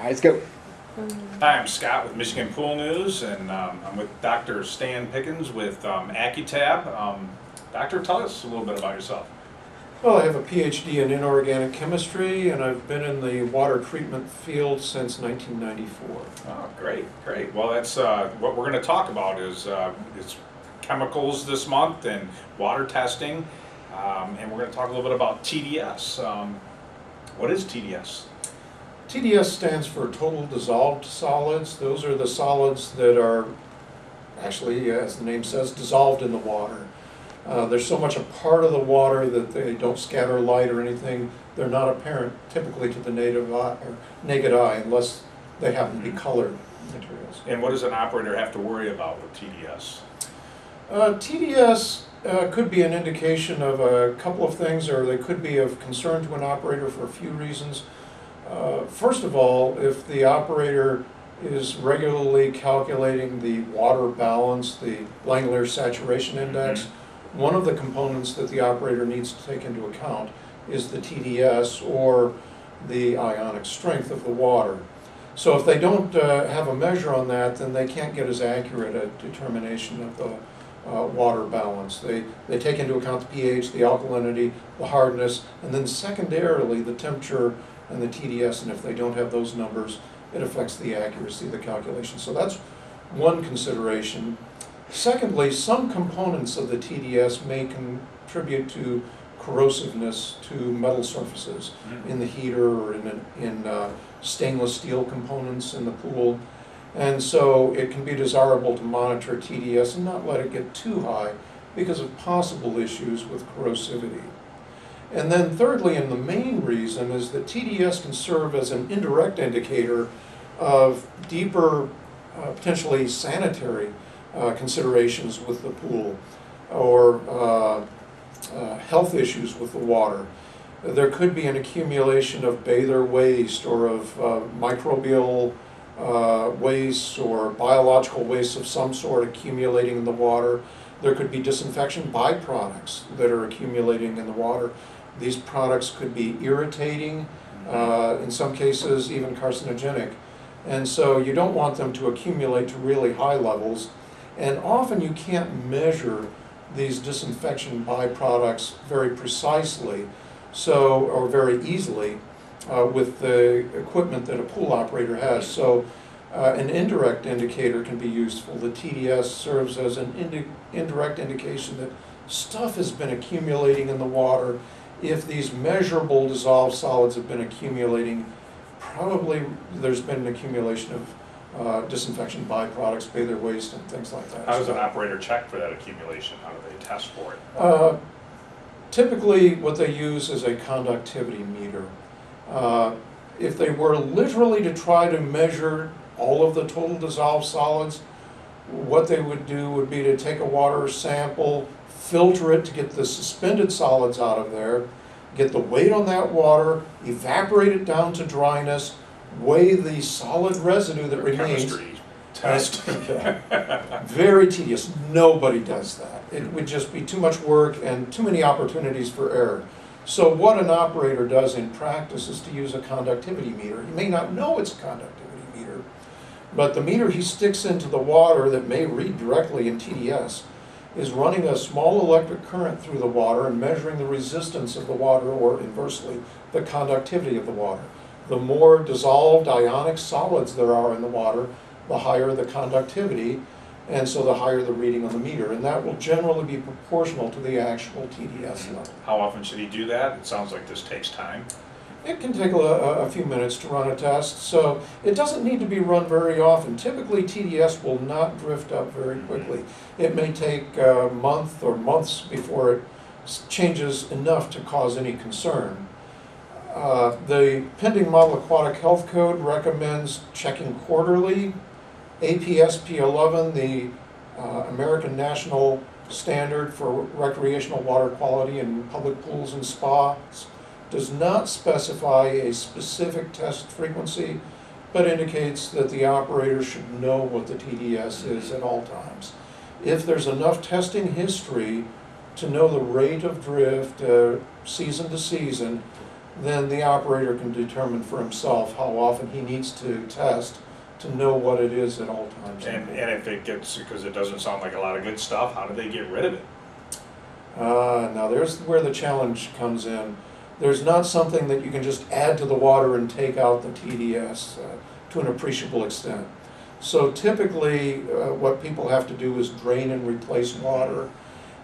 right, let's go. Hi, I'm Scott with Michigan Pool News, and I'm with Dr. Stan Pickens with AccuTab. Doctor, tell us a little bit about yourself. Well, I have a PhD in inorganic chemistry, and I've been in the water treatment field since 1994. Oh, great, great. Well, that's what we're going to talk about is chemicals this month and water testing, and we're going to talk a little bit about TDS. What is TDS? TDS stands for total dissolved solids. Those are the solids that are actually, as the name says, dissolved in the water. They're so much a part of the water that they don't scatter light or anything. They're not apparent typically to the naked eye unless they happen to be colored materials. And what does an operator have to worry about with TDS? TDS could be an indication of a couple of things, or they could be of concern to an operator for a few reasons. First of all, if the operator is regularly calculating the water balance, the Langmuir saturation index, one of the components that the operator needs to take into account is the TDS, or the ionic strength of the water. So if they don't have a measure on that, then they can't get as accurate a determination of the water balance. They take into account the pH, the alkalinity, the hardness, and then secondarily the temperature and the TDS, and if they don't have those numbers, it affects the accuracy of the calculation. So that's one consideration. Secondly, some components of the TDS may contribute to corrosiveness to metal surfaces in the heater or in stainless steel components in the pool. And so it can be desirable to monitor TDS and not let it get too high because of possible issues with corrosivity. And then thirdly, and the main reason, is that TDS can serve as an indirect indicator of deeper, potentially sanitary considerations with the pool, or health issues with the water. There could be an accumulation of bather waste, or of microbial waste, or biological waste of some sort accumulating in the water. There could be disinfection byproducts that are accumulating in the water. These products could be irritating, in some cases even carcinogenic. And so you don't want them to accumulate to really high levels. And often you can't measure these disinfection byproducts very precisely, or very easily, with the equipment that a pool operator has. So an indirect indicator can be useful. The TDS serves as an indirect indication that stuff has been accumulating in the water. If these measurable dissolved solids have been accumulating, probably there's been an accumulation of disinfection byproducts, bather waste, and things like that. How does an operator check for that accumulation? How do they test for it? Typically, what they use is a conductivity meter. If they were literally to try to measure all of the total dissolved solids, what they would do would be to take a water sample, filter it to get the suspended solids out of there, get the weight on that water, evaporate it down to dryness, weigh the solid residue that remains. Chemistry test. Very tedious. Nobody does that. It would just be too much work and too many opportunities for error. So what an operator does in practice is to use a conductivity meter. He may not know it's a conductivity meter, but the meter he sticks into the water that may read directly in TDS is running a small electric current through the water and measuring the resistance of the water, or inversely, the conductivity of the water. The more dissolved ionic solids there are in the water, the higher the conductivity, and so the higher the reading on the meter. And that will generally be proportional to the actual TDS level. How often should he do that? It sounds like this takes time. It can take a few minutes to run a test, so it doesn't need to be run very often. Typically, TDS will not drift up very quickly. It may take a month or months before it changes enough to cause any concern. The pending Model Aquatic Health Code recommends checking quarterly. APSP 11, the American National Standard for Recreational Water Quality in Public Pools and Spas, does not specify a specific test frequency, but indicates that the operator should know what the TDS is at all times. If there's enough testing history to know the rate of drift season to season, then the operator can determine for himself how often he needs to test to know what it is at all times. And if it gets, because it doesn't sound like a lot of good stuff, how do they get rid of it? Now there's where the challenge comes in. There's not something that you can just add to the water and take out the TDS to an appreciable extent. So typically what people have to do is drain and replace water.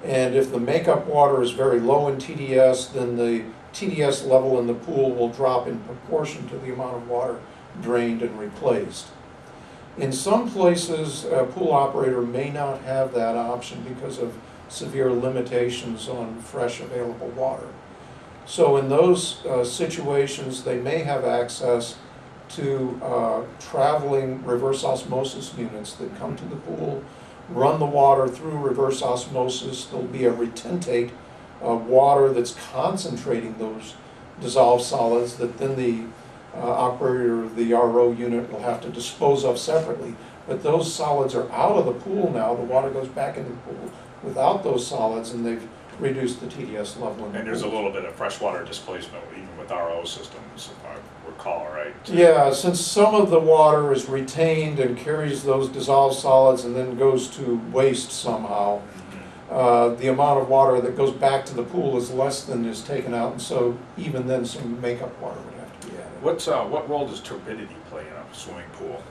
And if the makeup water is very low in TDS, then the TDS level in the pool will drop in proportion to the amount of water drained and replaced. In some places, a pool operator may not have that option because of severe limitations on fresh available water. So in those situations, they may have access to traveling reverse osmosis units that come to the pool, run the water through reverse osmosis. There'll be a retentate water that's concentrating those dissolved solids that then the operator of the RO unit will have to dispose of separately. But those solids are out of the pool now. The water goes back into the pool without those solids, and they've reduced the TDS level in the And there's a pool. little bit of freshwater displacement even with RO systems, if I recall, right? Yeah, since some of the water is retained and carries those dissolved solids and then goes to waste somehow, the amount of water that goes back to the pool is less than is taken out, and so even then some makeup water would have to be added. What role does turbidity play in a swimming pool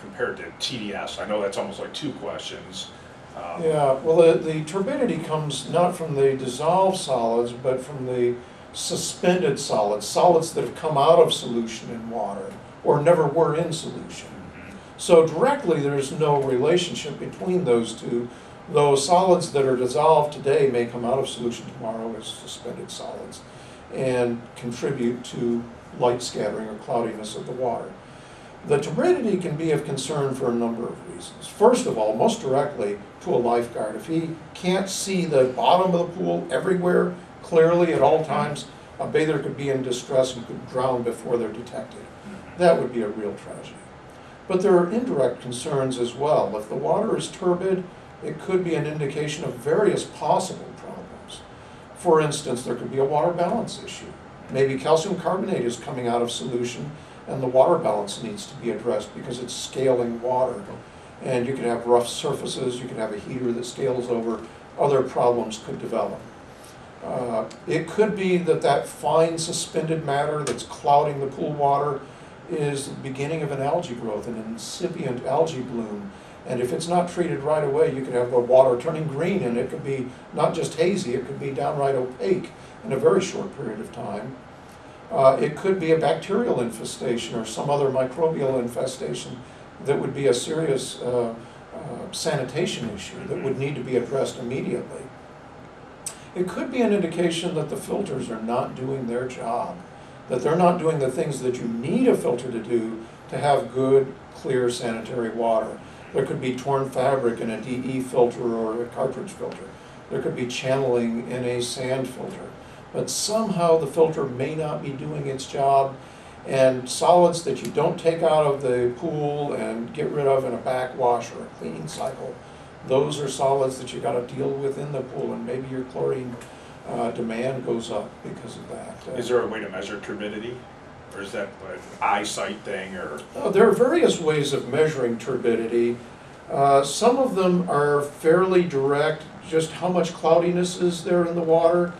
compared to TDS? I know that's almost like two questions. Yeah, well, the turbidity comes not from the dissolved solids, but from the suspended solids, solids that have come out of solution in water or never were in solution. So directly there's no relationship between those two, though solids that are dissolved today may come out of solution tomorrow as suspended solids and contribute to light scattering or cloudiness of the water. The turbidity can be of concern for a number of reasons. First of all, most directly to a lifeguard. If he can't see the bottom of the pool everywhere clearly at all times, a bather could be in distress and could drown before they're detected. That would be a real tragedy. But there are indirect concerns as well. If the water is turbid, it could be an indication of various possible problems. For instance, there could be a water balance issue. Maybe calcium carbonate is coming out of solution and the water balance needs to be addressed because it's scaling water. And you could have rough surfaces, you could have a heater that scales over, other problems could develop. It could be that that fine suspended matter that's clouding the pool water is the beginning of an algae growth, an incipient algae bloom. And if it's not treated right away, you could have the water turning green, and it could be not just hazy, it could be downright opaque in a very short period of time. It could be a bacterial infestation or some other microbial infestation that would be a serious sanitation issue that would need to be addressed immediately. It could be an indication that the filters are not doing their job, that they're not doing the things that you need a filter to do to have good, clear sanitary water. There could be torn fabric in a DE filter or a cartridge filter. There could be channeling in a sand filter. But somehow the filter may not be doing its job, and solids that you don't take out of the pool and get rid of in a backwash or a cleaning cycle, those are solids that you got to deal with in the pool, and maybe your chlorine demand goes up because of that. Is there a way to measure turbidity? Or is that an eyesight thing? Or there are various ways of measuring turbidity. Some of them are fairly direct, just how much cloudiness is there in the water.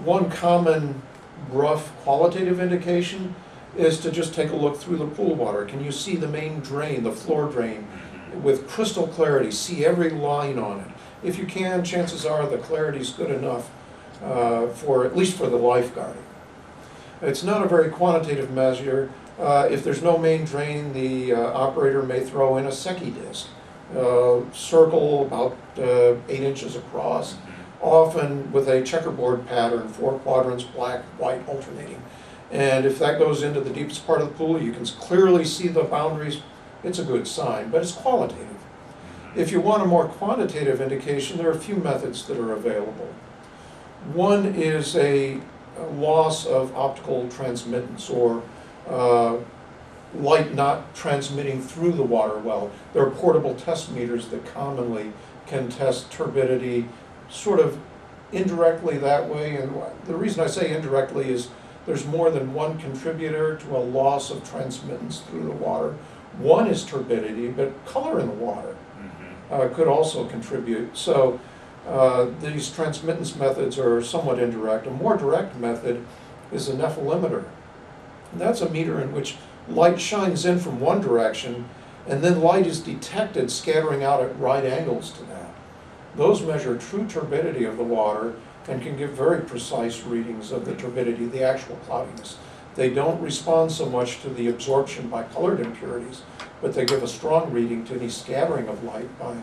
One common rough qualitative indication is to just take a look through the pool water. Can you see the main drain, the floor drain, with crystal clarity, see every line on it? If you can, chances are the clarity's good enough for at least for the lifeguarding. It's not a very quantitative measure. If there's no main drain, the operator may throw in a Secchi disc, circle about 8 inches across, often with a checkerboard pattern, 4 quadrants, black, white, alternating. And if that goes into the deepest part of the pool, you can clearly see the boundaries. It's a good sign, but it's qualitative. If you want a more quantitative indication, there are a few methods that are available. One is a loss of optical transmittance, or light not transmitting through the water well. There are portable test meters that commonly can test turbidity sort of indirectly that way, and the reason I say indirectly is there's more than one contributor to a loss of transmittance through the water. One is turbidity, but color in the water could also contribute. So these transmittance methods are somewhat indirect. A more direct method is a nephelometer. And that's a meter in which light shines in from one direction, and then light is detected scattering out at right angles to that. Those measure true turbidity of the water and can give very precise readings of the turbidity, the actual cloudiness. They don't respond so much to the absorption by colored impurities, but they give a strong reading to any scattering of light by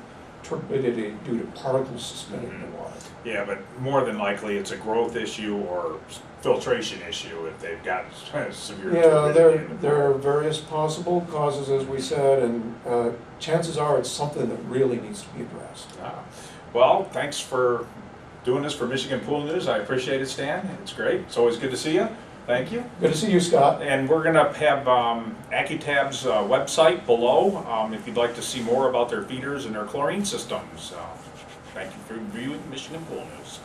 turbidity due to particles suspended in the water. Yeah, but more than likely it's a growth issue or filtration issue if they've got severe Yeah, turbidity. there are various possible causes, as we said, and chances are it's something that really needs to be addressed. Ah. Well, thanks for doing this for Michigan Pool News. I appreciate it, Stan. It's great. It's always good to see you. Thank you. Good to see you, Scott. And we're going to have AccuTab's website below if you'd like to see more about their feeders and their chlorine systems. Thank you for viewing Michigan Pool News.